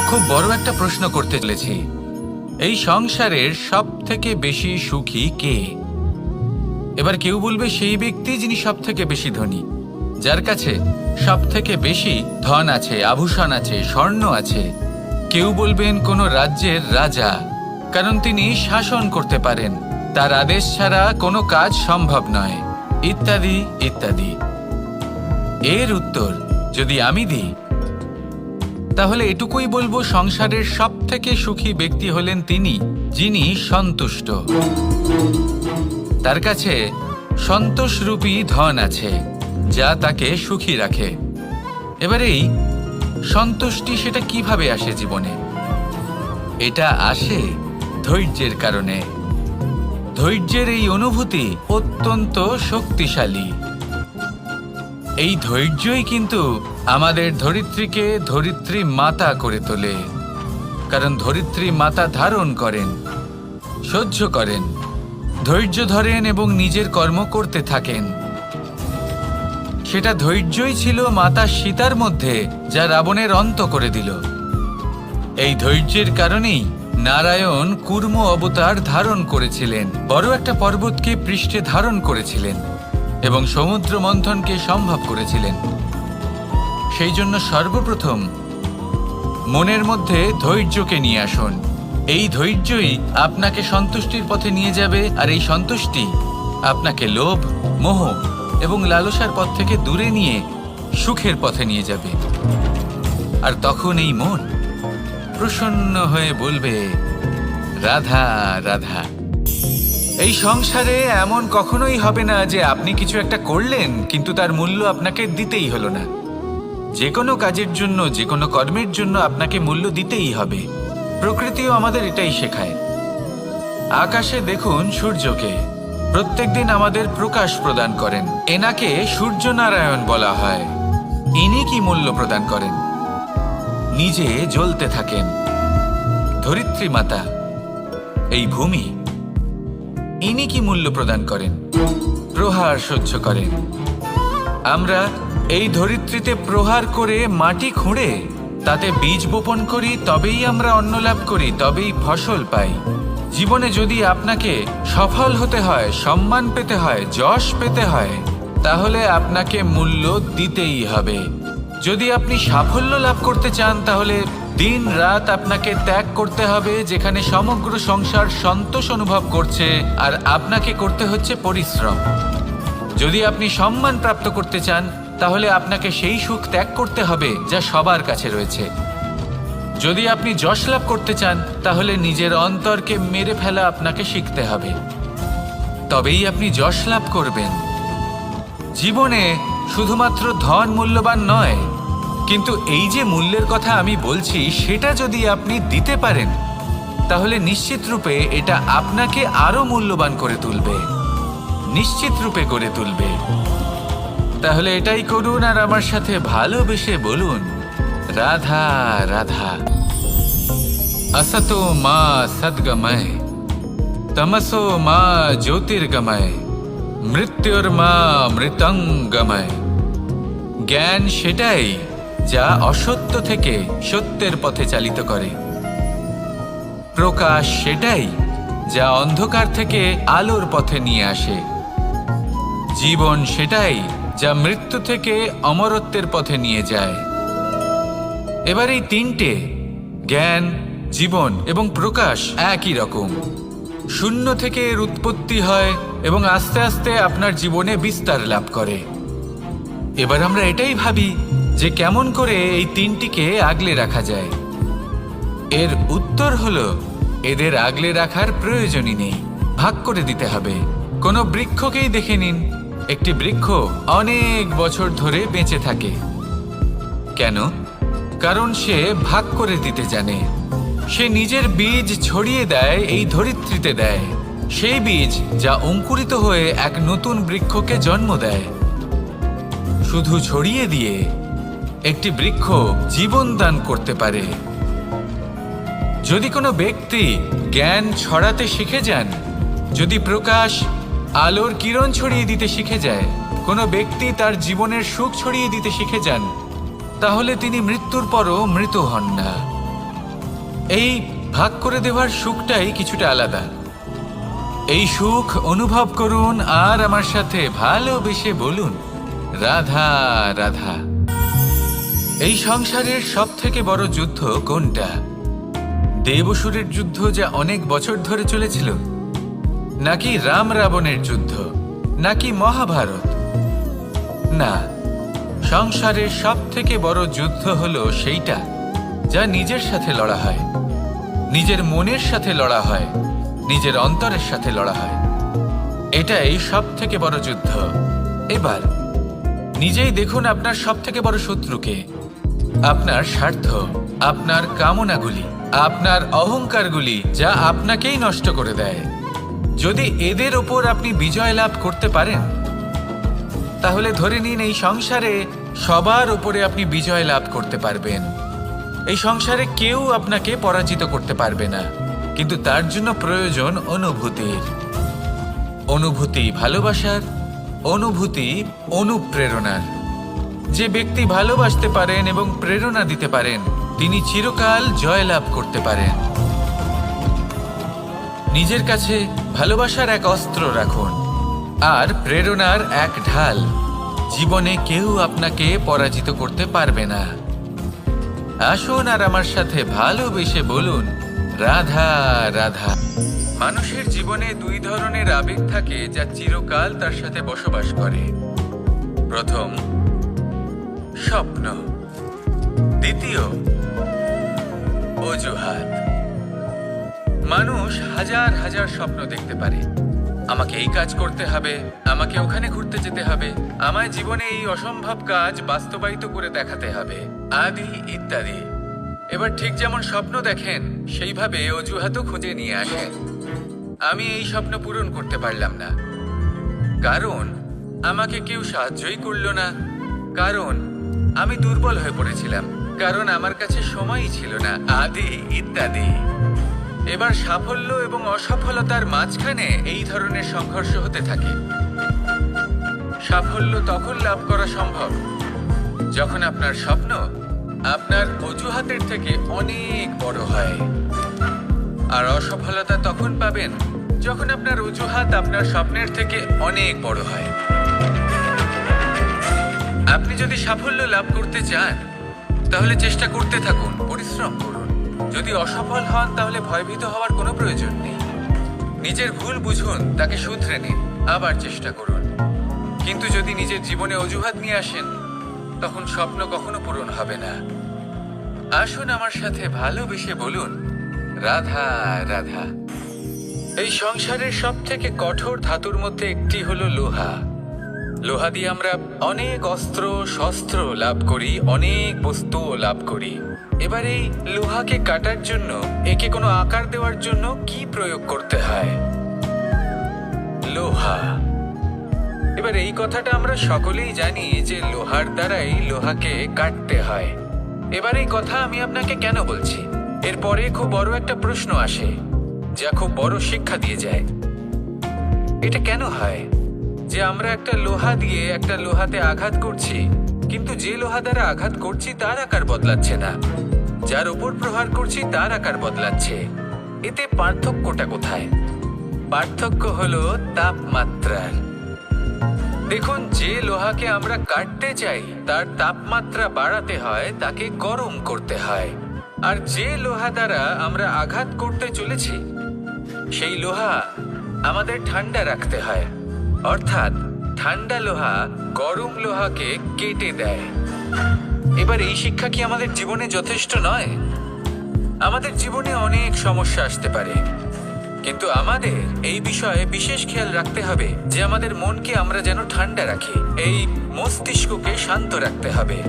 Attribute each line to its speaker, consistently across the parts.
Speaker 1: খুব বড় একটা প্রশ্ন করতে চলেছি। এই সংসারের সব থেকে বেশি সুখী কে? এবার কেউ বলবে সেই ব্যক্তি যিনি সব থেকে বেশি ধনী, যার কাছে সব থেকে বেশি ধন আছে, আভূষণ আছে, স্বর্ণ আছে। কেউ বলবেন কোনো রাজ্যের রাজা, কারণ তিনি শাসন করতে পারেন, তার আদেশ ছাড়া কোনো কাজ সম্ভব নয়, ইত্যাদি ইত্যাদি। এর উত্তর যদি আমি দিই, তাহলে এটুকুই বলবো, সংসারের সব থেকে সুখী ব্যক্তি হলেন তিনি যিনি সন্তুষ্ট। তার কাছে সন্তোষরূপী ধন আছে, যা তাকে সুখী রাখে। এবার এই সন্তুষ্টি সেটা কিভাবে আসে জীবনে? এটা আসে ধৈর্যের কারণে। ধৈর্যের এই অনুভূতি অত্যন্ত শক্তিশালী। এই ধৈর্যই কিন্তু আমাদের ধরিত্রীকে ধরিত্রী মাতা করে তোলে, কারণ ধরিত্রী মাতা ধারণ করেন, সহ্য করেন, ধৈর্য ধরেন এবং নিজের কর্ম করতে থাকেন। সেটা ধৈর্যই ছিল মাতা সীতার মধ্যে, যা রাবণের অন্ত করে দিল। এই ধৈর্যের কারণেই নারায়ণ কুর্ম অবতার ধারণ করেছিলেন, বড় একটা পর্বতকে পৃষ্ঠে ধারণ করেছিলেন এবং সমুদ্র মন্থনকে সম্ভব করেছিলেন। সেই জন্য সর্বপ্রথম মনের মধ্যে ধৈর্যকে নিয়ে আসুন। এই ধৈর্যই আপনাকে সন্তুষ্টির পথে নিয়ে যাবে, আর এই সন্তুষ্টি আপনাকে লোভ, মোহ এবং লালসার পথ থেকে দূরে নিয়ে সুখের পথে নিয়ে যাবে। আর তখন এই মন প্রসন্ন হয়ে বলবে, রাধা রাধা। এই সংসারে এমন কখনোই হবে না যে আপনি কিছু একটা করলেন কিন্তু তার মূল্য আপনাকে দিতেই হলো না। যে কোনো কাজের জন্য, যে কোনো কর্মের জন্য আপনাকে মূল্য দিতেই হবে। প্রকৃতিও আমাদের এটাই শেখায়। আকাশে দেখুন সূর্যকে, প্রত্যেকদিন আমাদের প্রকাশ প্রদান করেন। এনাকে সূর্যনারায়ণ বলা হয়। ইনি কি মূল্য প্রদান করেন? নিজে জ্বলতে থাকেন। ধরিত্রী মাতা, এই ভূমি, ইনি কি মূল্য প্রদান করেন? প্রহার সহ্য করেন। আমরা এই ধরিত্রীতে প্রহার করে মাটি খুঁড়ে তাতে বীজ বপন করি, তবেই আমরা অন্ন লাভ করি, তবেই ফসল পাই। জীবনে যদি আপনাকে সফল হতে হয়, সম্মান পেতে হয়, যশ পেতে হয়, তাহলে আপনাকে মূল্য দিতেই হবে। যদি আপনি সাফল্য লাভ করতে চান, তাহলে দিন রাত আপনাকে ত্যাগ করতে হবে, যেখানে সমগ্র সংসার সন্তোষ অনুভব করছে, আর আপনাকে করতে হচ্ছে পরিশ্রম। যদি আপনি সম্মান প্রাপ্ত করতে চান, তাহলে আপনাকে সেই সুখ ত্যাগ করতে হবে যা সবার কাছে রয়েছে। যদি আপনি যশ লাভ করতে চান, তাহলে নিজের অন্তরকে মেরে ফেলা আপনাকে শিখতে হবে, তবেই আপনি যশ লাভ করবেন। জীবনে শুধুমাত্র ধন মূল্যবান নয়, কিন্তু এই যে মূল্যের কথা আমি বলছি, সেটা যদি আপনি দিতে পারেন, তাহলে নিশ্চিত রূপে এটা আপনাকে আরো মূল্যবান করে তুলবে, নিশ্চিত রূপে করে তুলবে। তাহলে এটাই করুন, আর আমার সাথে ভালোবেসে বলুন, রাধা রাধা। असतो मा सद्गमय, तमसो मा ज्योतिर्गमय, মৃত্যুর্মা মৃতঙ্গময়। জ্ঞান সেটাই যা অসত্য থেকে সত্যের পথে চালিত করে। প্রকাশ সেটাই যা অন্ধকার থেকে আলোর পথে নিয়ে আসে। জীবন সেটাই যা মৃত্যু থেকে অমরত্বের পথে নিয়ে যায়। এবার এই তিনটে, জ্ঞান, জীবন এবং প্রকাশ, একই রকম। শূন্য থেকে এর উৎপত্তি হয় এবং আস্তে আস্তে আপনার জীবনে বিস্তার লাভ করে। এবার আমরা এটাই ভাবি যে কেমন করে এই তিনটিকে আগলে রাখা যায়। এর উত্তর হলো, এদের আগলে রাখার প্রয়োজনই নেই, ভাগ করে দিতে হবে। কোনো বৃক্ষকেই দেখে নিন, একটি বৃক্ষ অনেক বছর ধরে বেঁচে থাকে। কেন? কারণ সে ভাগ করে দিতে জানে। সে নিজের বীজ ছড়িয়ে দেয়, এই ধরিত্রীতে দেয়, সেই বীজ যা অঙ্কুরিত হয়ে এক নতুন বৃক্ষকে জন্ম দেয়। শুধু ছড়িয়ে দিয়ে একটি বৃক্ষ জীবন দান করতে পারে। যদি কোনো ব্যক্তি জ্ঞান ছড়াতে শিখে যান, যদি প্রকাশ, আলোর কিরণ ছড়িয়ে দিতে শিখে যায়, কোনো ব্যক্তি তার জীবনের সুখ ছড়িয়ে দিতে শিখে যান, তাহলে তিনি মৃত্যুর পরও মৃত হন না। এই ভাগ করে দেওয়ার সুখটাই কিছুটা আলাদা। এই সুখ অনুভব করুন আর আমার সাথে ভালোবেসে বলুন, রাধা রাধা। এই সংসারের সব থেকে বড় যুদ্ধ কোনটা? দেব-অসুরের যুদ্ধ যা অনেক বছর ধরে চলেছিল, নাকি রাম রাবণের যুদ্ধ, নাকি মহাভারত? না, সংসারের সব থেকে বড় যুদ্ধ হলো সেইটা যা নিজের সাথে লড়া হয়, নিজের মনের সাথে লড়া হয়, নিজের অন্তরের সাথে লড়া হয়। এটাই সব থেকে বড় যুদ্ধ। এবার নিজেই দেখুন আপনার সব থেকে বড় শত্রুকে। আপনার স্বার্থ, আপনার কামনাগুলি, আপনার অহংকারগুলি, যা আপনাকেই নষ্ট করে দেয়। যদি এদের ওপর আপনি বিজয় লাভ করতে পারেন, তাহলে ধরে নিন এই সংসারে সবার ওপরে আপনি বিজয় লাভ করতে পারবেন। এই সংসারে কেউ আপনাকে পরাজিত করতে পারবে না। কিন্তু তার জন্য প্রয়োজন অনুভূতির। অনুভূতি ভালোবাসার, অনুভূতি অনুপ্রেরণার। যে ব্যক্তি ভালোবাসতে পারেন এবং প্রেরণা দিতে পারেন, তিনি চিরকাল জয়লাভ করতে পারেন। নিজের কাছে ভালোবাসার এক অস্ত্র রাখুন আর প্রেরণার এক ঢাল। জীবনে কেউ আপনাকে পরাজিত করতে পারবে না। আসুন আর আমার সাথে ভালোবেসে বলুন, রাধা রাধা। মানুষের জীবনে দুই ধরনের আবেগ থাকে যা চিরকাল তার সাথে বসবাস করে। প্রথম, স্বপ্ন। দ্বিতীয়, অজুহাত। মানুষ হাজার হাজার স্বপ্ন দেখতে পারে। আমাকে এই কাজ করতে হবে, আমাকে ওখানে ঘুরতে যেতে হবে, আমায় জীবনে এই অসম্ভব কাজ বাস্তবায়িত করে দেখাতে হবে, আদি ইত্যাদি। এবার ঠিক যেমন স্বপ্ন দেখেন, সেইভাবে অজুহাতও খুঁজে নিয়ে আসেন। আমি এই স্বপ্ন পূরণ করতে পারলাম না, কারণ আমাকে কেউ সাহায্যই করলো না, কারণ আমি দুর্বল হয়ে পড়েছিলাম, কারণ আমার কাছে সময়ই ছিল না, আদি ইত্যাদি। এবার সাফল্য এবং অসফলতার মাঝখানে এই ধরনের সংঘর্ষ হতে থাকে। সাফল্য তখন লাভ করা সম্ভব যখন আপনার স্বপ্ন আপনার অজুহাতের থেকে অনেক বড় হয়। আর অসফলতা তখন পাবেন যখন আপনার অজুহাত আপনার স্বপ্নের থেকে অনেক বড় হয়। আপনি যদি সাফল্য লাভ করতে চান, তাহলে চেষ্টা করতে থাকুন, পরিশ্রম করুন। যদি অসফল হন, তাহলে ভয়ভীত হওয়ার কোনো প্রয়োজন নেই। নিজের ভুল বুঝুন, তাকে শুধরে নিন, আবার চেষ্টা করুন। কিন্তু যদি নিজের জীবনে অজুহাত নিয়ে আসেন, তখন স্বপ্ন কখনো পূরণ হবে না। আসুন আমার সাথে ভালোবেসে বলুন, রাধা রাধা। এই সংসারের সব থেকে কঠোর ধাতুর মধ্যে একটি হলো লোহা। লোহা দিয়ে আমরা অনেক অস্ত্র শস্ত্র লাভ করি, অনেক বস্তুও লাভ করি। এবার এই লোহাকে কাটার জন্য, একে কোনো আকার দেওয়ার জন্য কি প্রয়োগ করতে হয়? লোহা। এবার এই কথাটা আমরা সকলেই জানি যে লোহার দ্বারাই লোহাকে কাটতে হয়। এবার এই কথা আমি আপনাকে কেন বলছি? এরপরে খুব বড় একটা প্রশ্ন আসে, যা খুব বড় শিক্ষা দিয়ে যায়। এটা কেন হয় যে আমরা একটা লোহা দিয়ে একটা লোহাতে আঘাত করছি, কিন্তু যে লোহা দ্বারা আঘাত করছি তার আকার বদলাচ্ছে না, যার উপর প্রহার করছি তার আকার বদলাচ্ছে? এতে পার্থক্যটা কোথায়? পার্থক্য হলো তাপমাত্রার। দেখুন, যে লোহাকে আমরা কাটতে চাই তার তাপমাত্রা বাড়াতে হয়, তাকে গরম করতে হয়। আর যে লোহা দ্বারা আমরা আঘাত করতে চলেছি, সেই লোহা আমাদের ঠান্ডা রাখতে হয়। অর্থাৎ ঠান্ডা লোহা গরম লোহাকে কেটে দেয়। এবার এই শিক্ষা কি আমাদের জীবনে যথেষ্ট নয়? আমাদের জীবনে অনেক সমস্যা আসতে পারে, কিন্তু আমাদের এই বিষয়ে বিশেষ খেয়াল রাখতে হবে যে আমাদের মনকে আমরা যেন ঠান্ডা রাখি, এই মস্তিষ্ককে শান্ত রাখতে হবে।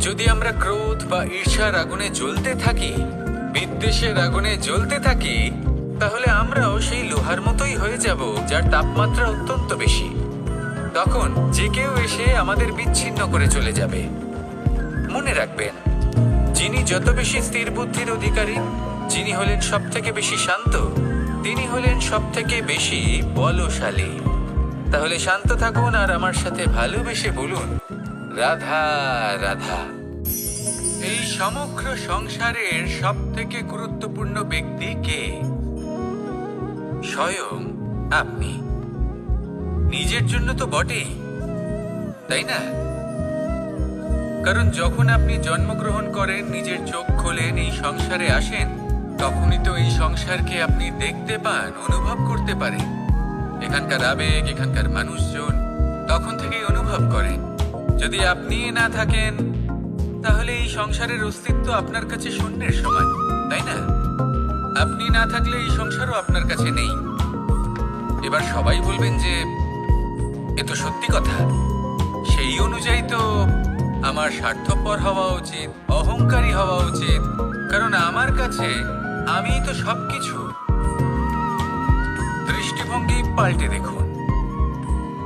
Speaker 1: যদি আমরা ক্রোধ বা ঈর্ষার আগুনে জ্বলতে থাকি, বিদ্বেষের আগুনে জ্বলতে থাকি, তাহলে আমরাও সেই লোহার মতোই হয়ে যাব যার তাপমাত্রা অত্যন্ত বেশি। তখন যে কেউ এসে আমাদের বিচ্ছিন্ন করে চলে যাবে। মনে রাখবেন, যিনি যত বেশি স্থির বুদ্ধির অধিকারী, যিনি হলেন সব থেকে বেশি শান্ত, তিনি হলেন সব থেকে বেশি বলশালী। তাহলে শান্ত থাকুন আর আমার সাথে ভালোবেসে বলুন, রাধা রাধা। এই সমগ্র সংসারের সব থেকে গুরুত্বপূর্ণ ব্যক্তি কে? স্বয়ং আপনি। নিজের জন্য তো বটেই, তাই না? কারণ যখন আপনি জন্মগ্রহণ করেন, নিজের চোখ খোলেন, এই সংসারে আসেন, তখনই তো এই সংসারকে আপনি দেখতে পান, অনুভব করতে পারেন। এখানকার আবেগ, এখানকার মানুষজন তখন থেকেই অনুভব করেন। যদি আপনি না থাকেন, তাহলে এই সংসারের অস্তিত্ব আপনার কাছে শূন্যের সমান, তাই না? আপনি না থাকলে এই সংসারও আপনার কাছে নেই। এবার সবাই বলবেন যে এ তো সত্যি কথা। সেই অনুযায়ী তো আমার স্বার্থপর হওয়া উচিত, অহংকারী হওয়া উচিত, কারণ আমার কাছে আমিই তো সবকিছু। দৃষ্টিভঙ্গি পাল্টে দেখুন।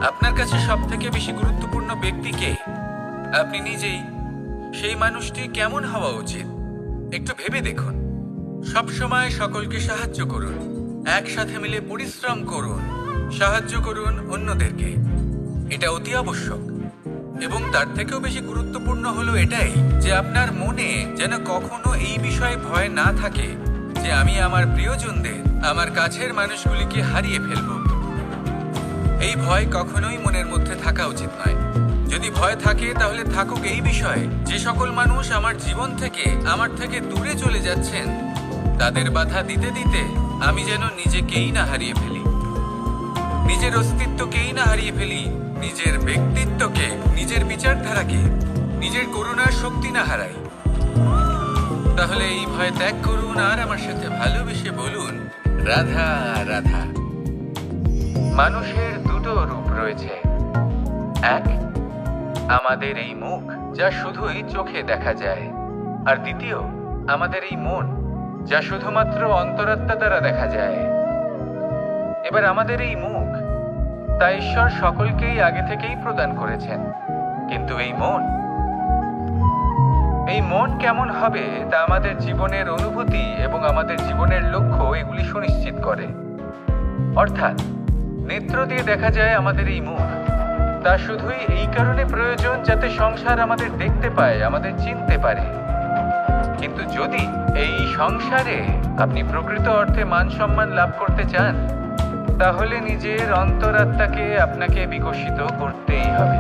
Speaker 1: আপনার কাছে সব থেকে বেশি গুরুত্বপূর্ণ ব্যক্তি কে? আপনি নিজেই। সেই মানুষটি কেমন হওয়া উচিত একটু ভেবে দেখুন। সব সময় সকলকে সাহায্য করুন, একসাথে মিলে পরিশ্রম করুন, সাহায্য করুন অন্যদেরকে। এটা অতি আবশ্যক। এবং তার থেকেও বেশি গুরুত্বপূর্ণ হলো এটাই যে আপনার মনে যেন কখনো এই বিষয়ে ভয় না থাকে যে আমি আমার প্রিয়জনদের, আমার কাছের মানুষগুলিকে হারিয়ে ফেলব। এই ভয় কখনোই মনের মধ্যে থাকা উচিত নয়। যদি ভয় থাকে তাহলে থাকুক এই বিষয়ে যে সকল মানুষ আমার জীবন থেকে, আমার থেকে দূরে চলে যাচ্ছেন, তাদের বাধা দিতে দিতে আমি যেন নিজেকেই না হারিয়ে ফেলি, নিজের অস্তিত্বকেই না হারিয়ে ফেলি, নিজের ব্যক্তিত্বকে, নিজের বিচারধারাকে, নিজের করুণার শক্তি না হারাই। তাহলে এই ভয় ত্যাগ করুন আর আমার সাথে ভালোবেসে বলুন, রাধা রাধা। মানুষের দুটো রূপ রয়েছে। এক, আমাদের এই মুখ যা শুধুই চোখে দেখা যায়, আর দ্বিতীয় আমাদের এই মন যা শুধুমাত্র অন্তরাত্মা দ্বারা দেখা যায়। এবার আমাদের এই মুখ তা ঈশ্বর সকলকেই আগে থেকেই প্রদান করেছেন, কিন্তু এই মন কেমন হবে তা আমাদের জীবনের অনুভূতি এবং আমাদের জীবনের লক্ষ্য এগুলি সুনিশ্চিত করে। অর্থাৎ নেত্র দিয়ে দেখা যায় আমাদের এই মুখ, তা শুধুই এই কারণে প্রয়োজন যাতে সংসার আমাদের দেখতে পায়, আমাদের চিনতে পারে। কিন্তু যদি এই সংসারে আপনি প্রকৃত অর্থে মান সম্মান লাভ করতে চান, তাহলে নিজের অন্তরাত্মাকে আপনাকে বিকশিত করতেই হবে।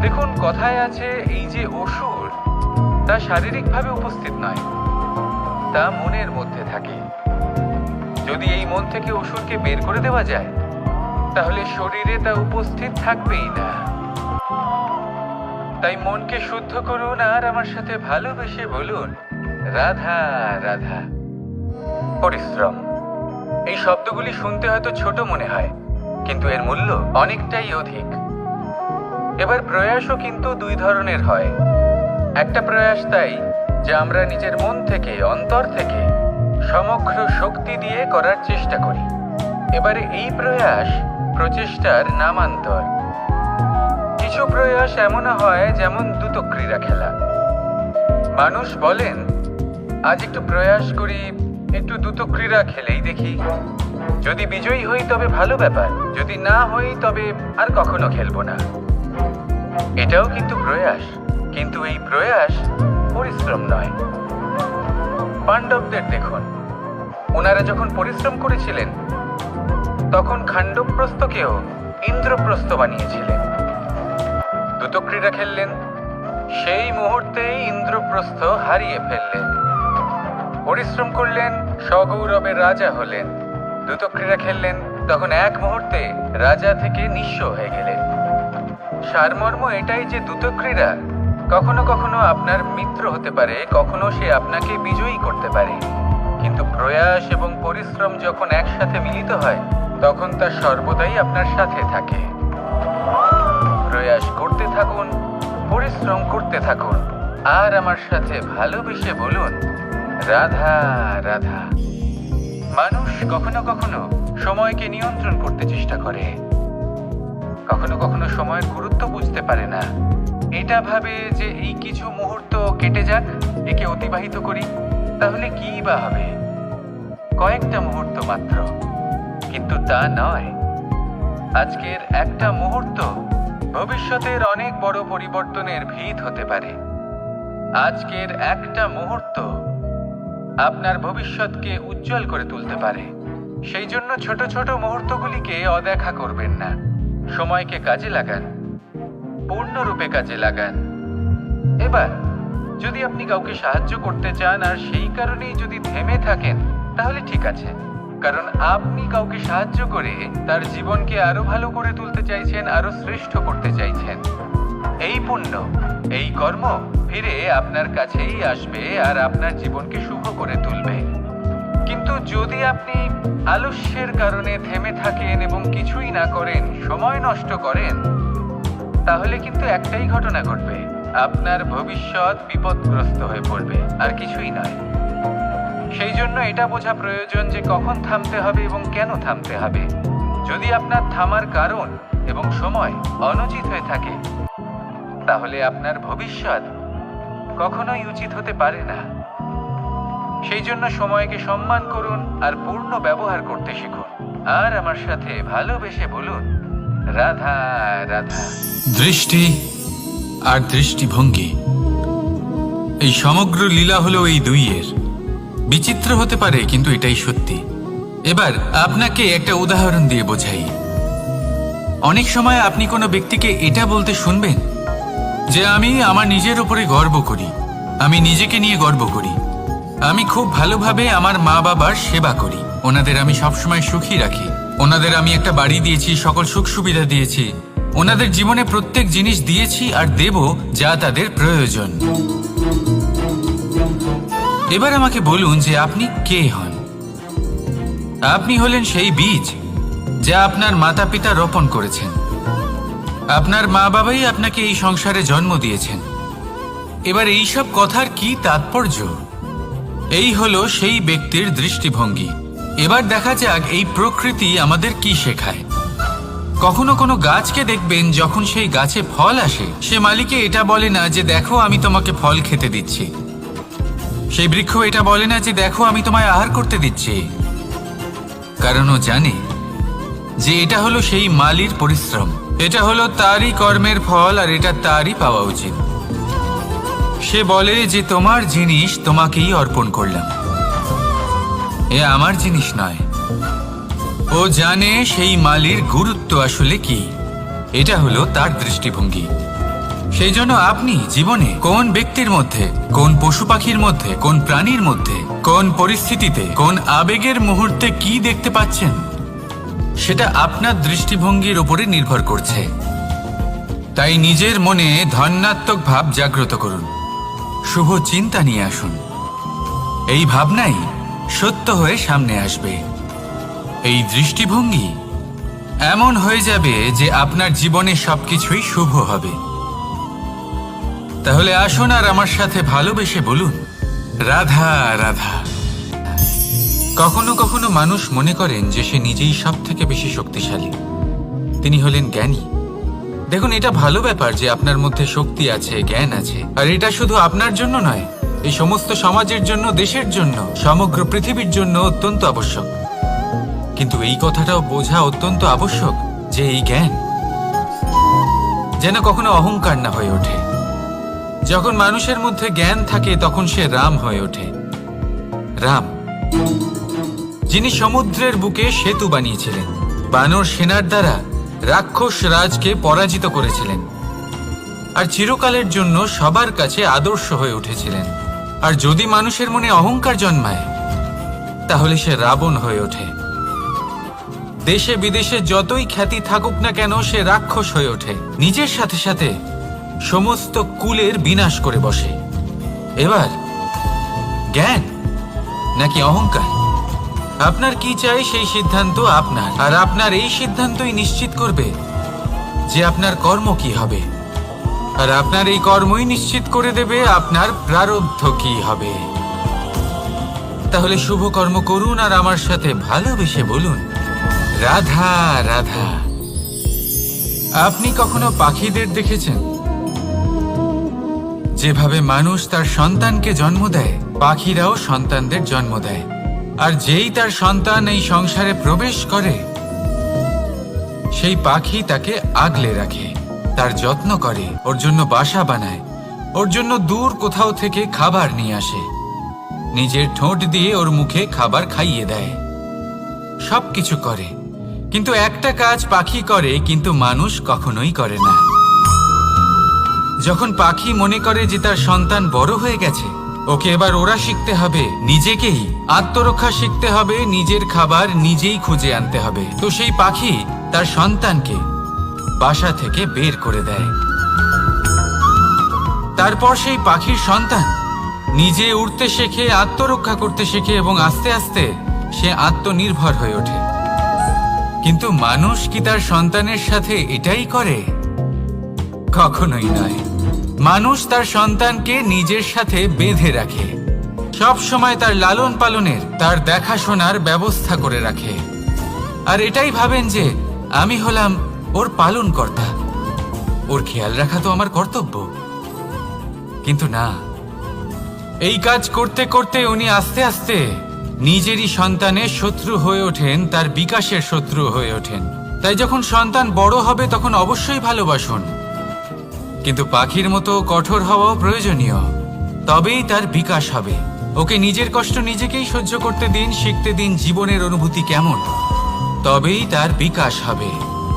Speaker 1: দেখুন, কথায় আছে এই যে অসুর, তা শারীরিকভাবে উপস্থিত নয়, তা মনের মধ্যে থাকে। যদি এই মন থেকে অসুরকে বের করে দেওয়া যায়, তাহলে শরীরে তা উপস্থিত থাকবেই না। তাই মনকে শুদ্ধ করুন আর আমার সাথে ভালোবেসে বলুন, রাধা রাধা। পরিশ্রম, এই শব্দগুলি শুনতে হয়তো ছোট মনে হয়, কিন্তু এর মূল্য অনেকটাই অধিক। এবার প্রয়াসও কিন্তু দুই ধরনের হয়। একটা প্রয়াস তাই যে আমরা নিজের মন থেকে, অন্তর থেকে সমগ্র শক্তি দিয়ে করার চেষ্টা করি। এবারে এই প্রয়াস প্রচেষ্টার নামান্তর। কিছু প্রয়াস এমন হয় যেমন দ্রুত ক্রীড়া খেলা। মানুষ বলেন, আজ একটু প্রয়াস করি, একটু দ্রুত ক্রীড়া খেলেই দেখি, যদি বিজয়ী হই তবে ভালো ব্যাপার, যদি না হই তবে আর কখনো খেলবো না। এটাও কিন্তু প্রয়াস, কিন্তু এই প্রয়াস পরিশ্রম নয়। পাণ্ডবদের দেখুন, ওনারা যখন পরিশ্রম করেছিলেন তখন খাণ্ডবপ্রস্থকেও ইন্দ্রপ্রস্থ বানিয়েছিলেন। দ্রুত ক্রীড়া খেললেন, সেই মুহূর্তেই ইন্দ্রপ্রস্থ হারিয়ে ফেললেন। পরিশ্রম করলেন, সগৌরবে রাজা হলেন। দ্রুত ক্রীড়া খেললেন, তখন এক মুহূর্তে রাজা থেকে নিঃস্ব হয়ে গেলেন। সারমর্ম এটাই যে দ্রুত ক্রীড়া কখনো কখনো আপনার মিত্র হতে পারে, কখনো সে আপনাকে বিজয়ী করতে পারে, কিন্তু প্রয়াস এবং পরিশ্রম যখন একসাথে মিলিত হয় তখন তা সর্বদাই আপনার সাথে থাকে। প্রয়াস করতে থাকুন, পরিশ্রম করতে থাকুন, আর আমার সাথে ভালোবেসে বলুন, রাধা রাধা। মানুষ কখনো কখনো সময়কে নিয়ন্ত্রণ করতে চেষ্টা করে, কখনো কখনো সময়ের গুরুত্ব বুঝতে পারে না। এটা ভাবে যে এই কিছু মুহূর্ত কেটে যাক, একে অতিবাহিত করি, তাহলে কি বা হবে, কয়েকটা মুহূর্ত মাত্র। কিন্তু তা নয়। আজকের একটা মুহূর্ত ভবিষ্যতের অনেক বড় পরিবর্তনের ভিত হতে পারে। আজকের একটা মুহূর্ত আপনার ভবিষ্যৎকে উজ্জ্বল করে তুলতে পারে। সেই জন্য ছোট ছোট মুহূর্তগুলিকে অদেখা করবেন না। সময়কে কাজে লাগান, পূর্ণরূপে কাজে লাগান। এবার যদি আপনি কাউকে সাহায্য করতে চান আর সেই কারণেই যদি থেমে থাকেন, তাহলে ঠিক আছে, কারণ আপনি কাউকে সাহায্য করে তার জীবনকে আরো ভালো করে তুলতে চাইছেন, আরো শ্রেষ্ঠ করতে চাইছেন। এই পুণ্য, এই কর্ম ফিরে আপনার কাছেই আসবে আর আপনার জীবনকে শুভ করে তুলবে। কিন্তু যদি আপনি আলস্যের কারণে থেমে থাকেন এবং কিছুই না করেন, সময় নষ্ট করেন, তাহলে কিন্তু একটাই ঘটনা ঘটবে, আপনার ভবিষ্যৎ বিপদগ্রস্ত হয়ে পড়বে, আর কিছুই নয়। সেই জন্য এটা বোঝা প্রয়োজন যে কখন থামতে হবে এবং কেন থামতে হবে। যদি আপনার থামার কারণ এবং সময় অনুচিত হয়ে থাকে, তাহলে আপনার ভবিষ্যৎ কখনোই উচিত হতে পারে না। সেই জন্য সময়কে সম্মান করুন আর পূর্ণ ব্যবহার করতে শিখুন। আর আমার সাথে ভালোবেসে বলুন, রাধা রাধা। দৃষ্টি আর দৃষ্টিভঙ্গি, এই সমগ্র লীলা হলো এই দুইয়ের। বিচিত্র হতে পারে, কিন্তু এটাই সত্যি। এবার আপনাকে একটা উদাহরণ দিয়ে বোঝাই। অনেক সময় আপনি কোনো ব্যক্তিকে এটা বলতে শুনবেন যে আমি আমার নিজের উপরে গর্ব করি, আমি নিজেকে নিয়ে গর্ব করি, আমি খুব ভালোভাবে আমার মা বাবার সেবা করি, ওনাদের আমি সবসময় সুখী রাখি, ওনাদের আমি একটা বাড়ি দিয়েছি, সকল সুখ সুবিধা দিয়েছি, ওনাদের জীবনে প্রত্যেক জিনিস দিয়েছি আর দেব যা তাদের প্রয়োজন। এবার আমাকে বলুন যে আপনি কে হন? আপনি হলেন সেই বীজ যা আপনার মাতা পিতা রোপণ করেছেন। আপনার মা বাবাই আপনাকে এই সংসারে জন্ম দিয়েছেন। এবার এইসব কথার কি তাৎপর্য? এই হলো সেই ব্যক্তির দৃষ্টিভঙ্গি। এবার দেখা যাক এই প্রকৃতি আমাদের কি শেখায়। কখনো কোনো গাছকে দেখবেন, যখন সেই গাছে ফল আসে, সে মালিকে এটা বলে না যে দেখো আমি তোমাকে ফল খেতে দিচ্ছি। সেই বৃক্ষ এটা বলে না যে দেখো আমি তোমায় আহার করতে দিচ্ছি, কারণ ও জানে যে এটা হলো সেই মালির পরিশ্রম, এটা হলো তারই কর্মের ফল আর এটা তারই পাওয়া উচিত। সে বলে যে তোমার জিনিস তোমাকেই অর্পণ করলাম, এ আমার জিনিস নয়। ও জানে সেই মালির গুরুত্ব আসলে কি। এটা হলো তার দৃষ্টিভঙ্গি। সেই জন্য আপনি জীবনে কোন ব্যক্তির মধ্যে, কোন পশু পাখির মধ্যে, কোন প্রাণীর মধ্যে, কোন পরিস্থিতিতে, কোন আবেগের মুহূর্তে কি দেখতে পাচ্ছেন, সেটা আপনার দৃষ্টিভঙ্গির উপরে নির্ভর করছে। তাই নিজের মনে ধনাত্মক ভাব জাগ্রত করুন, শুভ চিন্তা নিয়ে আসুন। এই ভাবনাই সত্য হয়ে সামনে আসবে। এই দৃষ্টিভঙ্গি এমন হয়ে যাবে যে আপনার জীবনে সবকিছুই শুভ হবে। তাহলে আসুন আর আমার সাথে ভালোবেসে বলুন, রাধা রাধা। কখনো কখনো মানুষ মনে করেন যে সে নিজেই সব থেকে বেশি শক্তিশালী, তিনি হলেন জ্ঞানী। দেখুন, এটা ভালো ব্যাপার যে আপনার মধ্যে শক্তি আছে, জ্ঞান আছে, আর এটা শুধু আপনার জন্য নয়, এই সমস্ত সমাজের জন্য, দেশের জন্য, সমগ্র পৃথিবীর জন্য অত্যন্ত আবশ্যক। কিন্তু এই কথাটাও বোঝা অত্যন্ত আবশ্যক যে এই জ্ঞান যেন কখনো অহংকার না হয়ে ওঠে। যখন মানুষের মধ্যে জ্ঞান থাকে তখন সে রাম হয়ে ওঠে। রাম, যিনি সমুদ্রের বুকে সেতু বানিয়েছিলেন, বানর সেনার দ্বারা রাক্ষস রাজকে পরাজিত করেছিলেন, আর চিরকালের জন্য সবার কাছে আদর্শ হয়ে উঠেছিলেন। আর যদি মানুষের মনে অহংকার জন্মায়, তাহলে সে রাবণ হয়ে ওঠে। দেশে বিদেশে যতই খ্যাতি থাকুক না কেন, সে রাক্ষস হয়ে ওঠে, নিজের সাথে সাথে সমস্ত কুলের বিনাশ করে বসে। এবার জ্ঞান নাকি অহংকার, আপনার কি চাই সেই সিদ্ধান্ত আপনার, আর আপনার এই সিদ্ধান্তই নিশ্চিত করবে যে আপনার কর্ম কি হবে, আর আপনার এই কর্মই নিশ্চিত করে দেবে আপনার প্রারব্ধ কি হবে। তাহলে শুভ কর্ম করুন আর আমার সাথে ভালোবেসে বলুন, রাধা রাধা। আপনি কখনো পাখিদের দেখেছেন? যেভাবে মানুষ তার সন্তানকে জন্ম দেয়, পাখিরাও সন্তানদের জন্ম দেয়। আর যেই তার সন্তান এই সংসারে প্রবেশ করে, সেই পাখি তাকে আগলে রাখে, তার যত্ন করে, ওর জন্য বাসা বানায়, ওর জন্য দূর কোথাও থেকে খাবার নিয়ে আসে, নিজের ঠোঁট দিয়ে ওর মুখে খাবার খাইয়ে দেয়, সবকিছু করে। কিন্তু একটা কাজ পাখি করে, কিন্তু মানুষ কখনোই করে না। যখন পাখি মনে করে যে তার সন্তান বড় হয়ে গেছে, ওকে এবার ওরা শিখতে হবে, নিজেকেই আত্মরক্ষা শিখতে হবে, নিজের খাবার নিজেই খুঁজে আনতে হবে, তো সেই পাখি তার সন্তানকে বাসা থেকে বের করে দেয়। তারপর সেই পাখির সন্তান নিজে উড়তে শেখে, আত্মরক্ষা করতে শেখে এবং আস্তে আস্তে সে আত্মনির্ভর হয়ে ওঠে। কিন্তু মানুষ কি তার সন্তানের সাথে এটাই করে? কখনোই নয়। মানুষ তার সন্তানকে নিজের সাথে বেঁধে রাখে, সব সময় তার লালন পালনের, তার দেখাশোনার ব্যবস্থা করে রাখে, আর এটাই ভাবেন যে আমি হলাম ওর পালনকর্তা, ওর খেয়াল রাখা তো আমার কর্তব্য। কিন্তু না, এই কাজ করতে করতে উনি আস্তে আস্তে নিজেরই সন্তানের শত্রু হয়ে ওঠেন, তার বিকাশের শত্রু হয়ে ওঠেন। তাই যখন সন্তান বড় হবে তখন অবশ্যই ভালোবাসুন, কিন্তু পাখির মতো কঠোর হওয়াও প্রয়োজনীয়, তবেই তার বিকাশ হবে। ওকে নিজের কষ্ট নিজেকেই সহ্য করতে দিন, শিখতে দিন জীবনের অনুভূতি কেমন, তবেই তার বিকাশ হবে।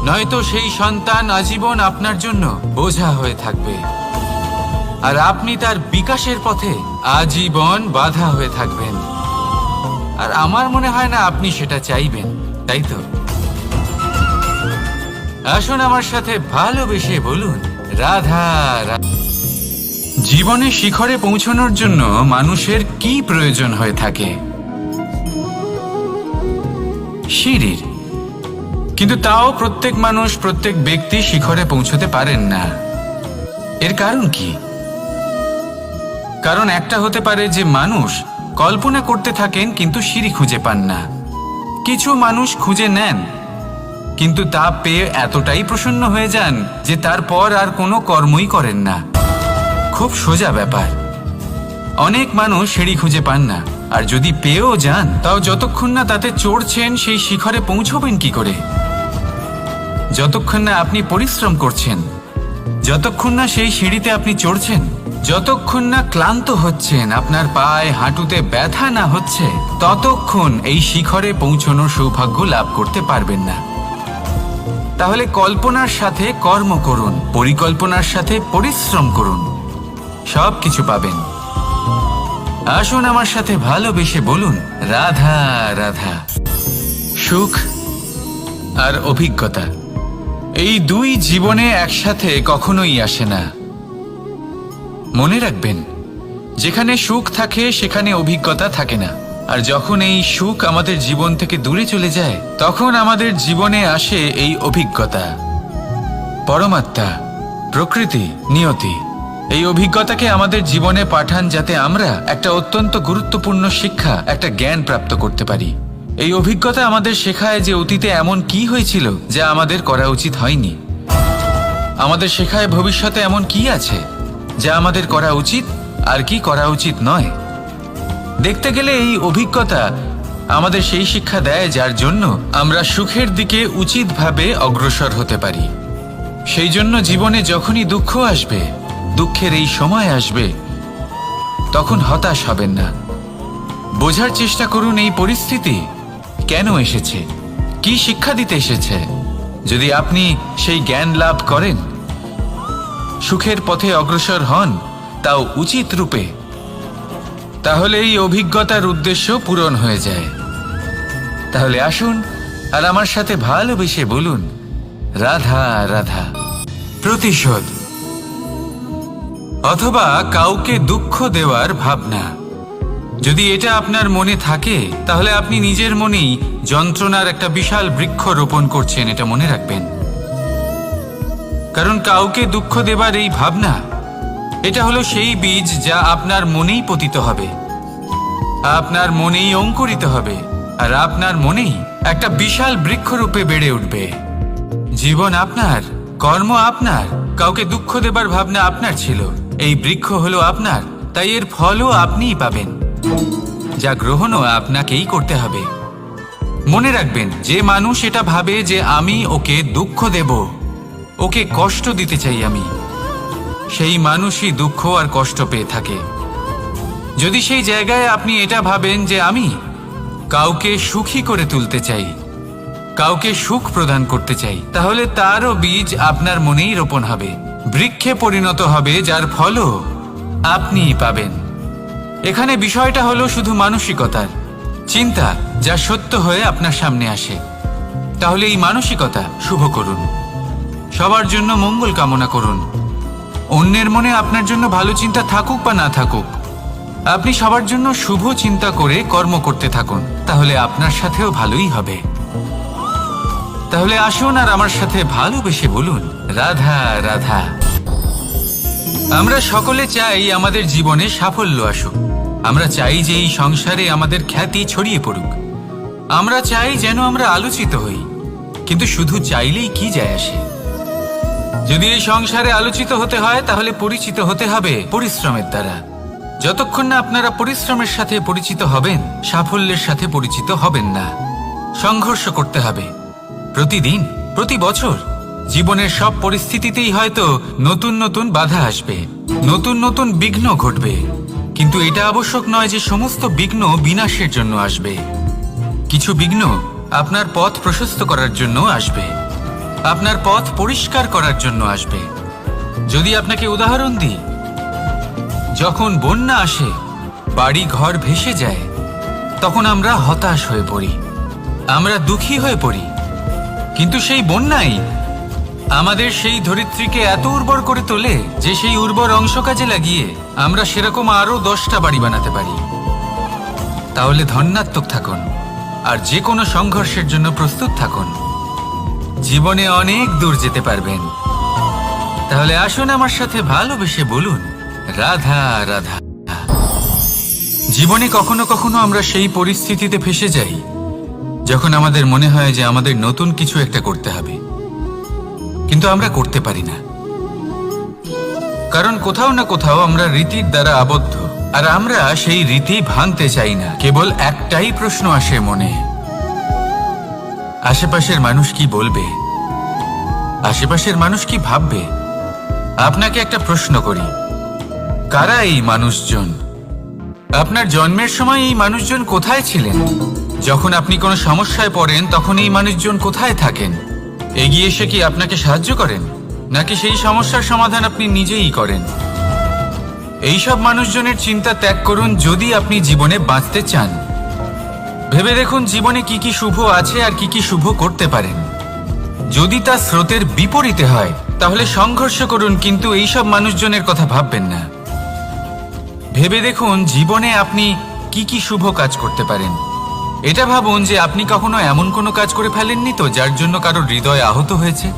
Speaker 1: নয়তো সেই সন্তান আজীবন আপনার জন্য বোঝা হয়ে থাকবে, আর আপনি তার বিকাশের পথে আজীবন বাধা হয়ে থাকবেন। আর আমার মনে হয় না আপনি সেটা চাইবেন, তাই তো? আসুন আমার সাথে ভালোবেসে বলুন রাধা রাধা। জীবনে শিখরে পৌঁছানোর জন্য মানুষের কি প্রয়োজন হয়ে থাকে? সিঁড়ির। কিন্তু তাও প্রত্যেক মানুষ, প্রত্যেক ব্যক্তি শিখরে পৌঁছতে পারেন না। এর কারণ কি? কারণ একটা হতে পারে যে মানুষ কল্পনা করতে থাকেন কিন্তু সিঁড়ি খুঁজে পান না। কিছু মানুষ খুঁজে নেন, কিন্তু তা পেয়ে এতটাই প্রসন্ন হয়ে যান যে তারপর আর কোনো কর্মই করেন না। খুব সোজা ব্যাপার। অনেক মানুষ সিঁড়ি খুঁজে পান না, আর যদি পেয়েও যান তাও যতক্ষণ না তাতে চড়ছেন সেই শিখরে পৌঁছবেন কি করে? যতক্ষণ না আপনি পরিশ্রম করছেন, যতক্ষণ না সেই সিঁড়িতে আপনি চড়ছেন, যতক্ষণ না ক্লান্ত হচ্ছেন, আপনার পায়ে হাঁটুতে ব্যথা না হচ্ছে, ততক্ষণ এই শিখরে পৌঁছানোর সৌভাগ্য লাভ করতে পারবেন না। তাহলে কল্পনার সাথে কর্ম করুন, পরিকল্পনার সাথে পরিশ্রম করুন, সব কিছু পাবেন। আসুন আমার সাথে ভালোবেসে বলুন রাধা রাধা। সুখ আর অভিজ্ঞতা, এই দুই জীবনে একসাথে কখনোই আসে না। মনে রাখবেন, যেখানে সুখ থাকে সেখানে অভিজ্ঞতা থাকে না। আর যখন এই সুখ আমাদের জীবন থেকে দূরে চলে যায়, তখন আমাদের জীবনে আসে এই অভিজ্ঞতা। পরমাত্মা, প্রকৃতি, নিয়তি এই অভিজ্ঞতাকে আমাদের জীবনে পাঠান, যাতে আমরা একটা অত্যন্ত গুরুত্বপূর্ণ শিক্ষা, একটা জ্ঞান প্রাপ্ত করতে পারি। এই অভিজ্ঞতা আমাদের শেখায় যে অতীতে এমন কি হয়েছিল যা আমাদের করা উচিত হয়নি। আমাদের শেখায় ভবিষ্যতে এমন কি আছে যা আমাদের করা উচিত আর কি করা উচিত নয়। দেখতে গেলে এই অভিজ্ঞতা আমাদের সেই শিক্ষা দেয় যার জন্য আমরা সুখের দিকে উচিতভাবে অগ্রসর হতে পারি। সেই জন্য জীবনে যখনই দুঃখ আসবে, দুঃখের এই সময় আসবে, তখন হতাশ হবেন না। বোঝার চেষ্টা করুন এই পরিস্থিতি কেন এসেছে, কি শিক্ষা দিতে এসেছে। যদি আপনি সেই জ্ঞান লাভ করেন, সুখের পথে অগ্রসর হন, তাও উচিত রূপে, তাহলে এই অভিজ্ঞতার উদ্দেশ্য পূরণ হয়ে যায়। তাহলে আসুন আর আমার সাথে ভালোবেসে বলুন রাধা রাধা। প্রতিশোধ অথবা কাউকে দুঃখ দেওয়ার ভাবনা, যদি এটা আপনার মনে থাকে তাহলে আপনি নিজের মনেই যন্ত্রণার একটা বিশাল বৃক্ষ রোপণ করছেন, এটা মনে রাখবেন। কারণ কাউকে দুঃখ দেবার এই ভাবনা, এটা হলো সেই বীজ যা আপনার মনেই পতিত হবে, আপনার মনেই অঙ্কুরিত হবে, আর আপনার মনেই একটা বিশাল বৃক্ষরূপে বেড়ে উঠবে। জীবন আপনার, কর্ম আপনার, কাউকে দুঃখ দেবার ভাবনা আপনার ছিল, এই বৃক্ষ হলো আপনার, তাই এর ফলও আপনিই পাবেন, যা গ্রহণও আপনাকেই করতে হবে। মনে রাখবেন, যে মানুষ এটা ভাবে যে আমি ওকে দুঃখ দেব, ওকে কষ্ট দিতে চাই আমি, সেই মানুষই দুঃখ আর কষ্ট পেয়ে থাকে। যদি সেই জায়গায় আপনি এটা ভাবেন যে আমি কাউকে সুখী করে তুলতে চাই, কাউকে সুখ প্রদান করতে চাই, তাহলে তারও বীজ আপনার মনেই রোপণ হবে, বৃক্ষে পরিণত হবে, যার ফলও আপনিই পাবেন। এখানে বিষয়টা হলো শুধু মানসিকতার চিন্তা, যা সত্য হয়ে আপনার সামনে আসে। তাহলে এই মানসিকতা শুভ করুন, সবার জন্য মঙ্গল কামনা করুন। অন্যের মনে আপনার জন্য ভালো চিন্তা থাকুক বা না থাকুক, আপনি সবার জন্য শুভ চিন্তা করে কর্ম করতে থাকুন, তাহলে আপনার সাথেও ভালোই হবে। তাহলে আসুন আর আমার সাথে ভালোবেসে বলুন, রাধা রাধা। আমরা সকলে চাই আমাদের জীবনে সাফল্য আসুক। আমরা চাই যে এই সংসারে আমাদের খ্যাতি ছড়িয়ে পড়ুক। আমরা চাই যেন আমরা আলোচিত হই। কিন্তু শুধু চাইলেই কি যায় আসে? যদি এই সংসারে আলোচিত হতে হয়, তাহলে পরিচিত হতে হবে পরিশ্রমের দ্বারা। যতক্ষণ না আপনারা পরিশ্রমের সাথে পরিচিত হবেন, সাফল্যের সাথে পরিচিত হবেন না। সংঘর্ষ করতে হবে প্রতিদিন, প্রতি বছর। জীবনের সব পরিস্থিতিতেই হয়তো নতুন নতুন বাধা আসবে, নতুন নতুন বিঘ্ন ঘটবে। কিন্তু এটা আবশ্যক নয় যে সমস্ত বিঘ্ন বিনাশের জন্য আসবে। কিছু বিঘ্ন আপনার পথ প্রশস্ত করার জন্য আসবে, আপনার পথ পরিষ্কার করার জন্য আসবে। যদি আপনাকে উদাহরণ দিই, যখন বন্যা আসে, বাড়ি ঘর ভেসে যায়, তখন আমরা হতাশ হয়ে পড়ি, আমরা দুঃখী হয়ে পড়ি। কিন্তু সেই বন্যাই আমাদের সেই ধরিত্রীকে এত উর্বর করে তোলে যে সেই উর্বর অংশ কাজে লাগিয়ে আমরা সেরকম আরো 10টা বাড়ি বানাতে পারি। তাহলে ধন্যাত্মক থাকুন আর যে কোনো সংঘর্ষের জন্য প্রস্তুত থাকুন। জীবনে অনেক দূর যেতে পারবেন। তাহলে আসুন আমার সাথে ভালোবেসে বলুন, রাধা রাধা। জীবনে কখনো কখনো আমরা সেই পরিস্থিতিতে ফেসে যাই যখন আমাদের মনে হয় যে আমাদের নতুন কিছু একটা করতে হবে, কিন্তু আমরা করতে পারি না। কারণ কোথাও না কোথাও আমরা রীতির দ্বারা আবদ্ধ, আর আমরা সেই রীতি ভাঙতে চাই না। কেবল একটাই প্রশ্ন আসে মনে, আশেপাশের মানুষ কি বলবে, আশেপাশের মানুষ কি ভাববে। আপনাকে একটা প্রশ্ন করি, কারা এই মানুষজন? আপনার জন্মের সময় এই মানুষজন কোথায় ছিলেন? যখন আপনি কোনো সমস্যায় পড়েন, তখন এই মানুষজন কোথায় থাকেন? এগিয়ে এসে কি আপনাকে সাহায্য করেন, নাকি সেই সমস্যার সমাধান আপনি নিজেই করেন? এইসব মানুষজনের চিন্তা ত্যাগ করুন যদি আপনি জীবনে বাঁচতে চান। ভেবে দেখুন জীবনে কি কি শুভ আছে আর কি কি শুভ করতে পারেন। যদি তা স্রোতের বিপরীতে হয়, তাহলে সংঘর্ষ করুন, কিন্তু এইসব মানুষজনের কথা ভাববেন না। ভেবে দেখুন জীবনে আপনি কি কি শুভ কাজ করতে পারেন। এটা ভাবুন যে আপনি কখনো এমন কোনো কাজ করে ফেলেননি তো যার জন্য কারো হৃদয় আহত হয়েছে।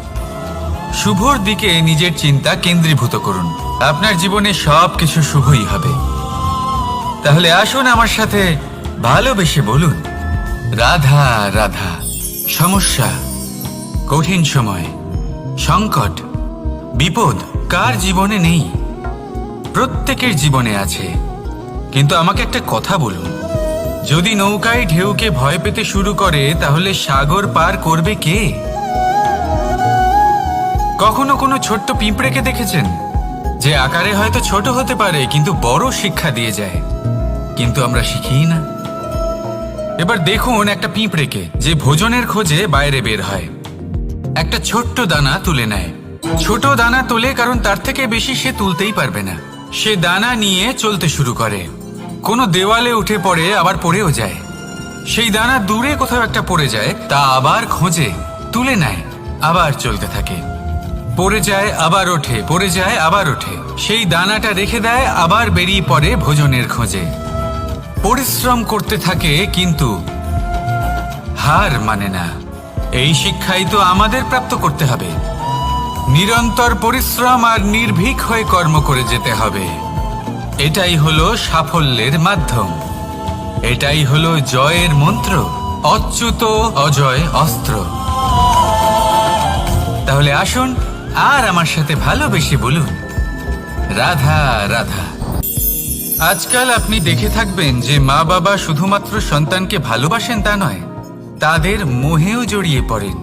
Speaker 1: শুভর দিকে নিজের চিন্তা কেন্দ্রীভূত করুন, আপনার জীবনে সব কিছু শুভই হবে। তাহলে আসুন আমার সাথে ভালোবেসে বলুন, রাধা রাধা। সমস্যা, কঠিন সময়, সংকট, বিপদ কার জীবনে নেই? প্রত্যেকের জীবনে আছে। কিন্তু আমাকে একটা কথা বলুন, যদি নৌকায় ঢেউকে ভয় পেতে শুরু করে, তাহলে সাগর পার করবে কে? কখনো কোনো ছোট্ট পিঁপড়েকে দেখেছেন, যে আকারে হয়তো ছোট হতে পারে কিন্তু বড় শিক্ষা দিয়ে যায়? কিন্তু আমরা শিখি না। এবার দেখুন একটা পিঁপড়েকে, যে ভোজনের খোঁজে বাইরে বের হয়, একটা ছোট্ট দানা তুলে নেয়। ছোট দানা তোলে কারণ তার থেকে বেশি সে তুলতেই পারবে না। সে দানা নিয়ে চলতে শুরু করে, কোনো দেওয়ালে উঠে পড়ে, আবার পড়েও যায়। সেই দানা দূরে কোথাও একটা পড়ে যায়, তা আবার খোঁজে, তুলে নেয়, আবার চলতে থাকে। পড়ে যায় আবার ওঠে, পড়ে যায় আবার ওঠে। সেই দানাটা রেখে দেয়, আবার বেরিয়ে পড়ে ভোজনের খোঁজে। পরিশ্রম করতে থাকে কিন্তু হার মানে না। এই শিক্ষাই তো আমাদের প্রাপ্ত করতে হবে। নিরন্তর পরিশ্রম আর নির্ভীক হয়ে কর্ম করে যেতে হবে। এটাই হলো সাফল্যের মাধ্যম, এটাই হলো জয়ের মন্ত্র, অচ্যুত অজয় অস্ত্র। তাহলে আসুন আর আমার সাথে ভালোবেসে বলুন, রাধা রাধা। আজকাল আপনি দেখে থাকবেন যে মা বাবা শুধুমাত্র সন্তানকে ভালোবাসেন তা নয়, তাদের মোহেও জড়িয়ে পড়েন।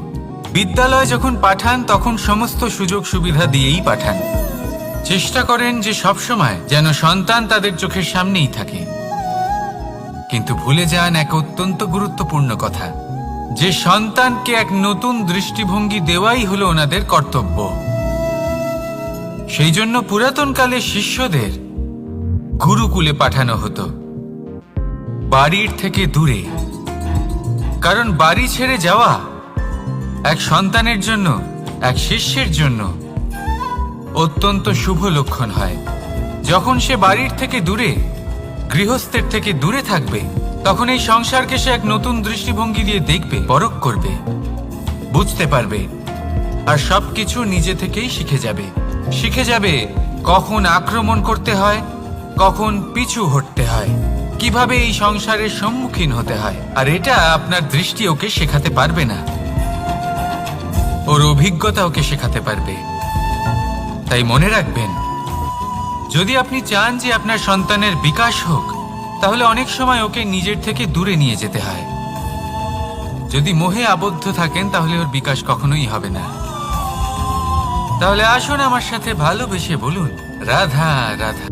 Speaker 1: বিদ্যালয়ে যখন পাঠান তখন সমস্ত সুযোগ সুবিধা দিয়েই পাঠান। চেষ্টা করেন যে সবসময় যেন সন্তান তাদের চোখের সামনেই থাকে, কিন্তু ভুলে যান এক অত্যন্ত গুরুত্বপূর্ণ কথা, যে সন্তানকে এক নতুন দৃষ্টিভঙ্গি দেওয়াই হলো ওনাদের কর্তব্য। সেই জন্য পুরাতনকালে শিষ্যদের গুরুকুলে পাঠানো হতো, বাড়ির থেকে দূরে। কারণ বাড়ি ছেড়ে যাওয়া এক সন্তানের জন্য, এক শিষ্যের জন্য অত্যন্ত শুভ লক্ষণ হয়। যখন সে বাড়ির থেকে দূরে, গৃহস্থের থেকে দূরে থাকবে, তখন এই সংসারকে সে এক নতুন দৃষ্টিভঙ্গি দিয়ে দেখবে, পরখ করবে, বুঝতে পারবে, আর সবকিছু নিজে থেকেই শিখে যাবে কখন আক্রমণ করতে হয়, কখন পিছু হটতে হয়, কিভাবে এই সংসারের সম্মুখীন হতে হয়। আর এটা আপনার দৃষ্টি ওকে শেখাতে পারবে না, ওর অভিজ্ঞতা ওকে শেখাতে পারবে। তাই মনে রাখবেন, যদি আপনি চান যে আপনার সন্তানের বিকাশ হোক, তাহলে অনেক সময় ওকে নিজের থেকে দূরে নিয়ে যেতে হয়। যদি মোহে আবদ্ধ থাকেন, তাহলে ওর বিকাশ কখনোই হবে না। তাহলে আসুন আমার সাথে ভালোবেসে বলুন, রাধা রাধা।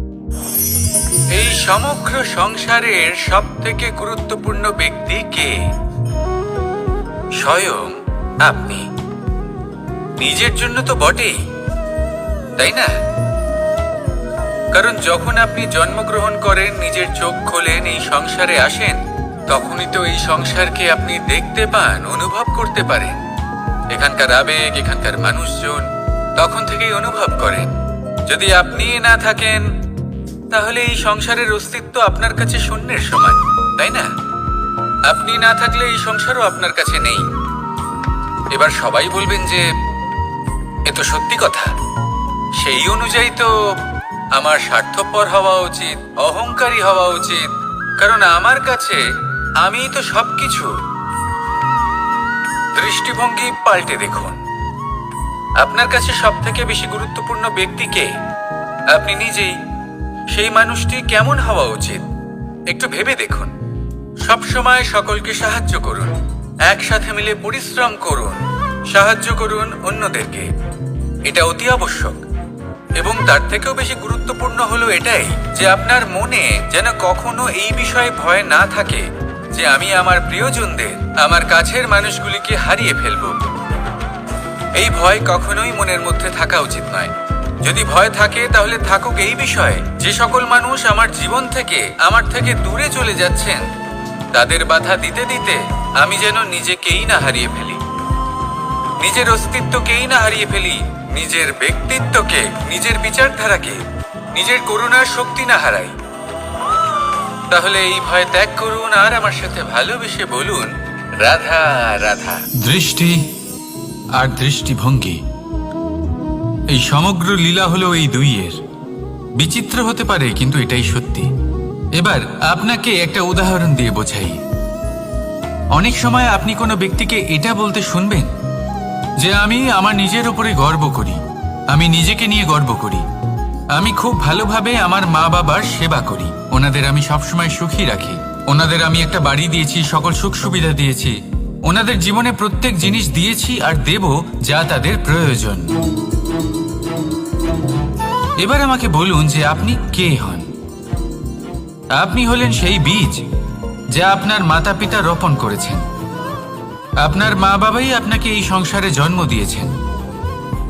Speaker 1: এই সমগ্র সংসারের সব থেকে গুরুত্বপূর্ণ ব্যক্তি কে? স্বয়ং আপনি। নিজের জন্য তো বটেই, তাই না? কারণ যখন আপনি জন্মগ্রহণ করেন, নিজের চোখ খোলেন, এই সংসারে আসেন, তখনই তো এই সংসারকে আপনি দেখতে পান, অনুভব করতে পারেন। এখানকার আবেগ, এখানকার মানুষজন তখন থেকেই অনুভব করেন। যদি আপনি না থাকেন, তাহলে এই সংসারের অস্তিত্ব আপনার কাছে শূন্যের সমান, তাই না? আপনি না থাকলে এই সংসারও আপনার কাছে নেই। এবার সবাই বলবেন যে এ তো সত্যি কথা, সেই অনুযায়ী তো আমার স্বার্থপর হওয়া উচিত, অহংকারী হওয়া উচিত, কারণ আমার কাছে আমিই তো সবকিছু। দৃষ্টিভঙ্গি পাল্টে দেখুন, আপনার কাছে সব থেকে বেশি গুরুত্বপূর্ণ ব্যক্তি কে? আপনি নিজেই। সেই মানুষটি কেমন হওয়া উচিত একটু ভেবে দেখুন। সব সময় সকলকে সাহায্য করুন, একসাথে মিলে পরিশ্রম করুন, সাহায্য করুন অন্যদেরকে, এটা অতি আবশ্যক। এবং তার থেকেও বেশি গুরুত্বপূর্ণ হলো এটাই যে আপনার মনে যেন কখনো এই বিষয়ে ভয় না থাকে যে আমি আমার প্রিয়জনদের, আমার কাছের মানুষগুলিকে হারিয়ে ফেলব। এই ভয় কখনোই মনের মধ্যে থাকা উচিত নয়। যদি ভয় থাকে, তাহলে থাকুক এই বিষয়ে যে সকল মানুষ আমার জীবন থেকে, আমার থেকে দূরে চলে যাচ্ছেন, তাদের বাধা দিতে দিতে আমি যেন নিজেকেই না হারিয়ে ফেলি, নিজের অস্তিত্বকেই না হারিয়ে ফেলি, নিজের ব্যক্তিত্বকে, নিজের বিচারধারাকে, নিজের করুণার শক্তি না হারাই। তাহলে এই ভয় ত্যাগ করুন আর আমার সাথে ভালোবেসে বলুন, রাধা রাধা। দৃষ্টি আর দৃষ্টিভঙ্গি, এই সমগ্র লীলা হলো এই দুইয়ের। বিচিত্র হতে পারে, কিন্তু এটাই সত্যি। এবার আপনাকে একটা উদাহরণ দিয়ে বোঝাই। অনেক সময় আপনি কোনো ব্যক্তিকে এটা বলতে শুনবেন যে আমি আমার নিজের উপরে গর্ব করি, আমি নিজেকে নিয়ে গর্ব করি, আমি খুব ভালোভাবে আমার মা বাবার সেবা করি, ওনাদের আমি সবসময় সুখী রাখি, ওনাদের আমি একটা বাড়ি দিয়েছি, সকল সুখ সুবিধা দিয়েছি, ওনাদের জীবনে প্রত্যেক জিনিস দিয়েছি আর দেব যা তাদের প্রয়োজন। এবার আমাকে বলুন যে আপনি কে হন? আপনি হলেন সেই বীজ যা আপনার মাতা পিতা রোপণ করেছেন। আপনার মা বাবাই আপনাকে এই সংসারে জন্ম দিয়েছেন।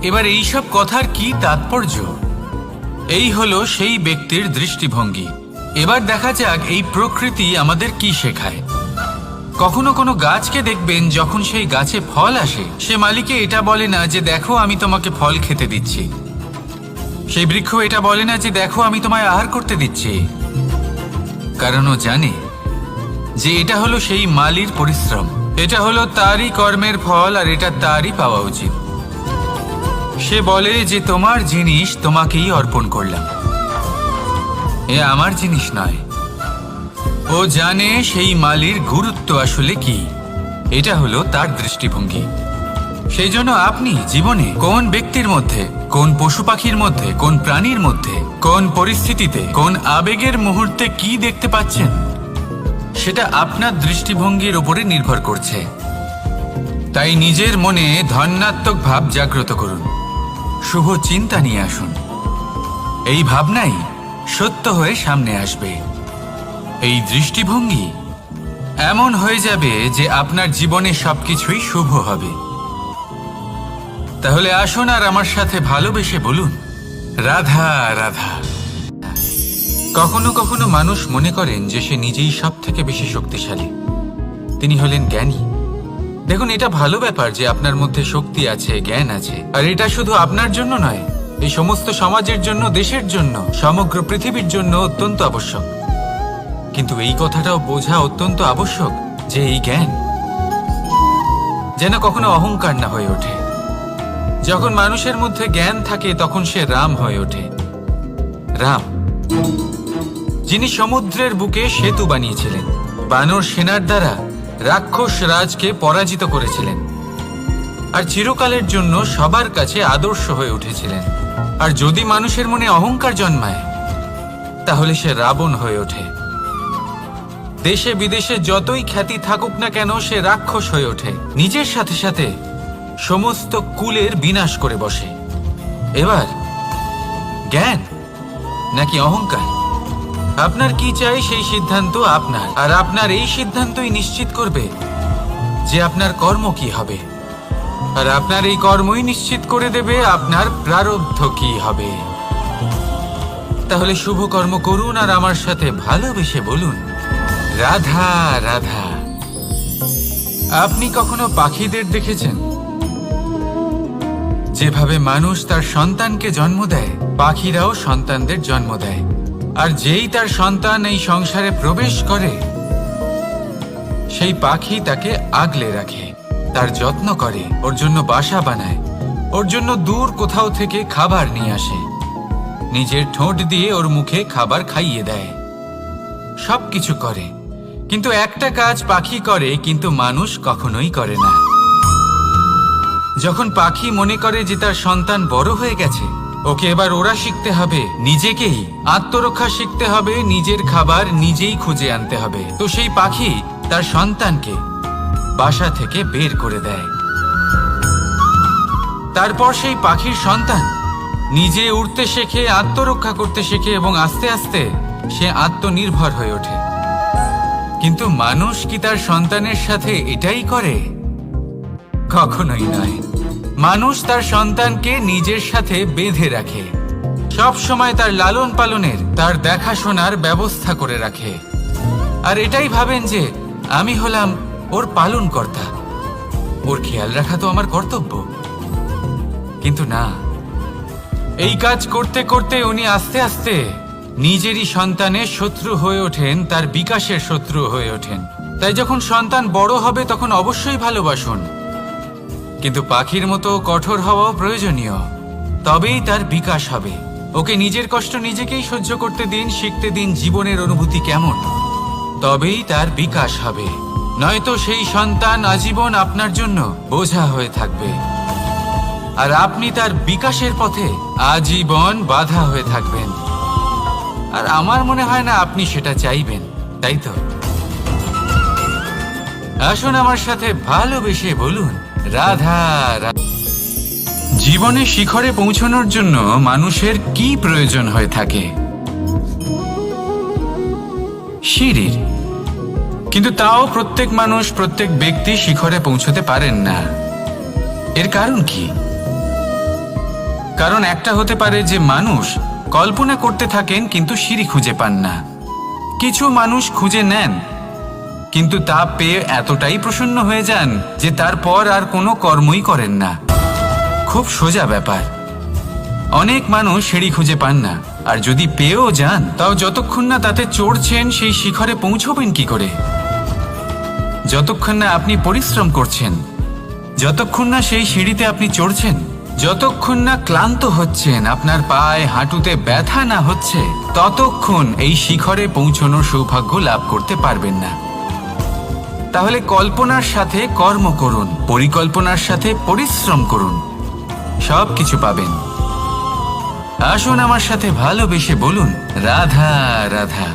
Speaker 1: এবার এইসব কথার কি তাৎপর্য? এই হলো সেই ব্যক্তির দৃষ্টিভঙ্গি। এবার দেখা যাক এই প্রকৃতি আমাদের কি শেখায়। কখনো কোনো গাছকে দেখবেন, যখন সেই গাছে ফল আসে, সে মালিকে এটা বলে না যে দেখো আমি তোমাকে ফল খেতে দিচ্ছি। সেই বৃক্ষ এটা বলে না যে দেখো আমি তোমায় আহার করতে দিচ্ছি, কারণ ও জানে যে এটা হলো সেই মালির পরিশ্রম, এটা হলো তারই কর্মের ফল, আর এটা তারই পাওয়া উচিত। সে বলে যে তোমার জিনিস তোমাকেই অর্পণ করলাম, এ আমার জিনিস নয়। ও জানে সেই মালির গুরুত্ব আসলে কি, এটা হলো তার দৃষ্টিভঙ্গি। সেই জন্য আপনি জীবনে কোন ব্যক্তির মধ্যে, কোন পশু পাখির মধ্যে, কোন প্রাণীর মধ্যে, কোন পরিস্থিতিতে, কোন আবেগের মুহূর্তে কি দেখতে পাচ্ছেন, সেটা আপনার দৃষ্টিভঙ্গির উপরে নির্ভর করছে। তাই নিজের মনে ধন্যাত্মক ভাব জাগ্রত করুন, শুভ চিন্তা নিয়ে আসুন, এই ভাবনাই সত্য হয়ে সামনে আসবে। এই দৃষ্টিভঙ্গি এমন হয়ে যাবে যে আপনার জীবনে সবকিছুই শুভ হবে। তাহলে আসুন আর আমার সাথে ভালোবেসে বলুন, রাধা রাধা। কখনো কখনো মানুষ মনে করেন যে সে নিজেই সব থেকে বেশি শক্তিশালী, তিনি হলেন জ্ঞানী। দেখুন, এটা ভালো ব্যাপার যে আপনার মধ্যে শক্তি আছে, জ্ঞান আছে, আর এটা শুধু আপনার জন্য নয়, এই সমস্ত সমাজের জন্য, দেশের জন্য, সমগ্র পৃথিবীর জন্য অত্যন্ত আবশ্যক। কিন্তু এই কথাটাও বোঝা অত্যন্ত আবশ্যক যে এই জ্ঞান যেন কখনো অহংকার না হয়ে ওঠে। যখন মানুষের মধ্যে জ্ঞান থাকে তখন সে রাম হয়ে ওঠে। রাম, যিনি সমুদ্রের বুকে সেতু বানিয়েছিলেন, বানর সেনার দ্বারা রাক্ষস রাজকে পরাজিত করেছিলেন, আর চিরকালের জন্য সবার কাছে আদর্শ হয়ে উঠেছিলেন। আর যদি মানুষের মনে অহংকার জন্মায় তাহলে সে রাবণ হয়ে ওঠে। দেশে বিদেশে যতই খ্যাতি থাকুক না কেন, সে রাক্ষস হয়ে ওঠে, নিজের সাথে সাথে সমস্ত কুলের বিনাশ করে বসে। এবার জ্ঞান নাকি অহংকার, আপনার কি চাই সেই সিদ্ধান্ত আপনার, আর আপনার এই সিদ্ধান্তই নিশ্চিত করবে যে আপনার কর্ম কি হবে, আর আপনার এই কর্মই নিশ্চিত করে দেবে আপনার প্রারব্ধ কি হবে। তাহলে শুভ কর্ম করুন আর আমার সাথে ভালোবেসে বলুন, রাধা রাধা। আপনি কখনো পাখিদের দেখেছেন? যেভাবে মানুষ তার সন্তানকে জন্ম দেয়, পাখিরাও সন্তানদের জন্ম দেয়। আর যেই তার সন্তান এই সংসারে প্রবেশ করে, সেই পাখি তাকে আগলে রাখে, তার যত্ন করে, ওর জন্য বাসা বানায়, ওর জন্য দূর কোথাও থেকে খাবার নিয়ে আসে, নিজের ঠোঁট দিয়ে ওর মুখে খাবার খাইয়ে দেয়, সবকিছু করে। কিন্তু একটা কাজ পাখি করে কিন্তু মানুষ কখনোই করে না। যখন পাখি মনে করে যে তার সন্তান বড় হয়ে গেছে, ওকে এবার ওরা শিখতে হবে, নিজেকেই আত্মরক্ষা শিখতে হবে, নিজের খাবার নিজেই খুঁজে আনতে হবে, তো সেই পাখি তার সন্তানকে বাসা থেকে বের করে দেয়। তারপর সেই পাখির সন্তান নিজে উড়তে শেখে, আত্মরক্ষা করতে শেখে, এবং আস্তে আস্তে সে আত্মনির্ভর হয়ে ওঠে। কিন্তু মানুষ কি তার সন্তানের সাথে এটাই করে? কখনোই নয়। মানুষ তার সন্তানকে নিজের সাথে বেঁধে রাখে, সব সময় তার লালন পালনের, তার দেখাশোনার ব্যবস্থা করে রাখে, আর এটাই ভাবেন যে আমি হলাম ওর পালনকর্তা, ওর খেয়াল রাখা তো আমার কর্তব্য। কিন্তু না, এই কাজ করতে করতে উনি আস্তে আস্তে নিজেরই সন্তানের শত্রু হয়ে ওঠেন, তার বিকাশের শত্রু হয়ে ওঠেন। তাই যখন সন্তান বড় হবে তখন অবশ্যই ভালোবাসুন, কিন্তু পাখির মতো কঠোর হওয়াও প্রয়োজনীয়, তবেই তার বিকাশ হবে। ওকে নিজের কষ্ট নিজেকেই সহ্য করতে দিন, শিখতে দিন জীবনের অনুভূতি কেমন, তবেই তার বিকাশ হবে। নয়তো সেই সন্তান আজীবন আপনার জন্য বোঝা হয়ে থাকবে, আর আপনি তার বিকাশের পথে আজীবন বাধা হয়ে থাকবেন। আর আমার মনে হয় না আপনি সেটা চাইবেন, তাই তো? আসুন আমার সাথে ভালোবেসে বলুন, রাধা রাধা। জীবনে শিখরে পৌঁছানোর জন্য মানুষের কি প্রয়োজন হয়ে থাকে? সিঁড়ির। কিন্তু তাও প্রত্যেক মানুষ, প্রত্যেক ব্যক্তি শিখরে পৌঁছতে পারেন না। এর কারণ কি? কারণ একটা হতে পারে যে মানুষ কল্পনা করতে থাকেন কিন্তু সিঁড়ি খুঁজে পান না। কিছু মানুষ খুঁজে নেন কিন্তু তা পেয়ে এতটাই প্রসন্ন হয়ে যান যে তারপর আর কোনো কর্মই করেন না। খুব সোজা ব্যাপার। অনেক মানুষ সিঁড়ি খুঁজে পান না, আর যদি পেয়েও যান তাও যতক্ষণ না তাতে চড়ছেন সেই শিখরে পৌঁছবেন কি করে? যতক্ষণ না আপনি পরিশ্রম করছেন, যতক্ষণ না সেই সিঁড়িতে আপনি চড়ছেন, যতক্ষণ না ক্লান্ত হচ্ছেন, আপনার পায়ে হাঁটুতে ব্যথা না হচ্ছে, ততক্ষণ এই শিখরে পৌঁছানোর সৌভাগ্য লাভ করতে পারবেন না। তাহলে কল্পনার সাথে কর্ম করুন, পরিকল্পনার সাথে পরিশ্রম করুন, সব কিছু পাবেন। আসুন আমার সাথে ভালোবেসে বলুন, রাধা রাধা।